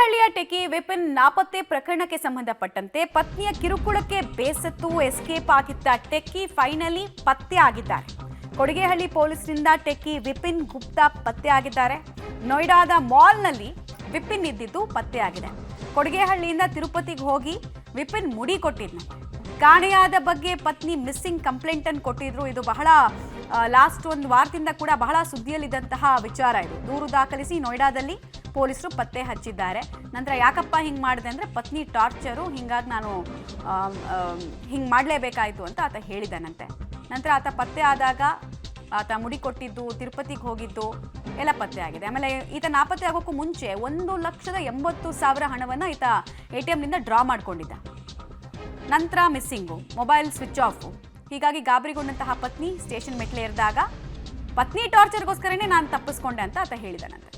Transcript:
ಕೊಡಿಗೆಹಳ್ಳಿಯ techie Vipin ನಾಪತ್ತೆ ಪ್ರಕರಣಕ್ಕೆ ಸಂಬಂಧಪಟ್ಟಂತೆ ಪತ್ನಿಯ ಕಿರುಕುಳಕ್ಕೆ ಬೇಸತ್ತು ಎಸ್ಕೇಪ್ ಆಗಿದ್ದ ಟೆಕ್ಕಿ ಫೈನಲಿ ಪತ್ತೆ ಆಗಿದ್ದಾರೆ. ಕೊಡಿಗೆಹಳ್ಳಿ ಪೊಲೀಸರಿಂದ ಟೆಕ್ಕಿ ವಿಪಿನ್ ಗುಪ್ತಾ ಪತ್ತೆ ಆಗಿದ್ದಾರೆ. ನೋಯ್ಡಾದ ಮಾಲ್ನಲ್ಲಿ ವಿಪಿನ್ ಇದ್ದಿದ್ದು ಪತ್ತೆಯಾಗಿದೆ. ಕೊಡಿಗೆಹಳ್ಳಿಯಿಂದ ತಿರುಪತಿಗೆ ಹೋಗಿ ವಿಪಿನ್ ಮುಡಿ ಕೊಟ್ಟಿದ್ನು. ಕಾಣೆಯಾದ ಬಗ್ಗೆ ಪತ್ನಿ ಮಿಸ್ಸಿಂಗ್ ಕಂಪ್ಲೇಂಟ್ ಅನ್ನು ಕೊಟ್ಟಿದ್ರು. ಇದು ಬಹಳ ಲಾಸ್ಟ್ ಒಂದು ವಾರದಿಂದ ಕೂಡ ಬಹಳ ಸುದ್ದಿಯಲ್ಲಿದ್ದಂತಹ ವಿಚಾರ ಇದು. ದೂರು ದಾಖಲಿಸಿ ನೋಯ್ಡಾದಲ್ಲಿ ಪೊಲೀಸರು ಪತ್ತೆ ಹಚ್ಚಿದ್ದಾರೆ. ನಂತರ ಯಾಕಪ್ಪ ಹಿಂಗೆ ಮಾಡಿದೆ ಅಂದರೆ ಪತ್ನಿ ಟಾರ್ಚರು, ಹಿಂಗಾಗಿ ನಾನು ಹಿಂಗೆ ಮಾಡಲೇಬೇಕಾಯಿತು ಅಂತ ಆತ ಹೇಳಿದಾನಂತೆ. ನಂತರ ಆತ ಪತ್ತೆ ಆದಾಗ ಆತ ಮುಡಿ ಕೊಟ್ಟಿದ್ದು, ತಿರುಪತಿಗೆ ಹೋಗಿದ್ದು ಎಲ್ಲ ಪತ್ತೆ ಆಗಿದೆ. ಆಮೇಲೆ ಈತ ನಾಪತ್ತೆ ಆಗೋಕ್ಕೂ ಮುಂಚೆ 1,80,000 ಹಣವನ್ನು ಈತ ATMನಿಂದ ಡ್ರಾ ಮಾಡ್ಕೊಂಡಿದ್ದ. ನಂತರ ಮಿಸ್ಸಿಂಗು, ಮೊಬೈಲ್ ಸ್ವಿಚ್ ಆಫು. ಹೀಗಾಗಿ ಗಾಬರಿಗೊಂಡಂತಹ ಪತ್ನಿ ಸ್ಟೇಷನ್ ಮೆಟ್ಲೆ ಇರಿದಾಗ ಪತ್ನಿ ಟಾರ್ಚರ್ಗೋಸ್ಕರನೇ ನಾನು ತಪ್ಪಿಸ್ಕೊಂಡೆ ಅಂತ ಆತ ಹೇಳಿದಾನಂತೆ.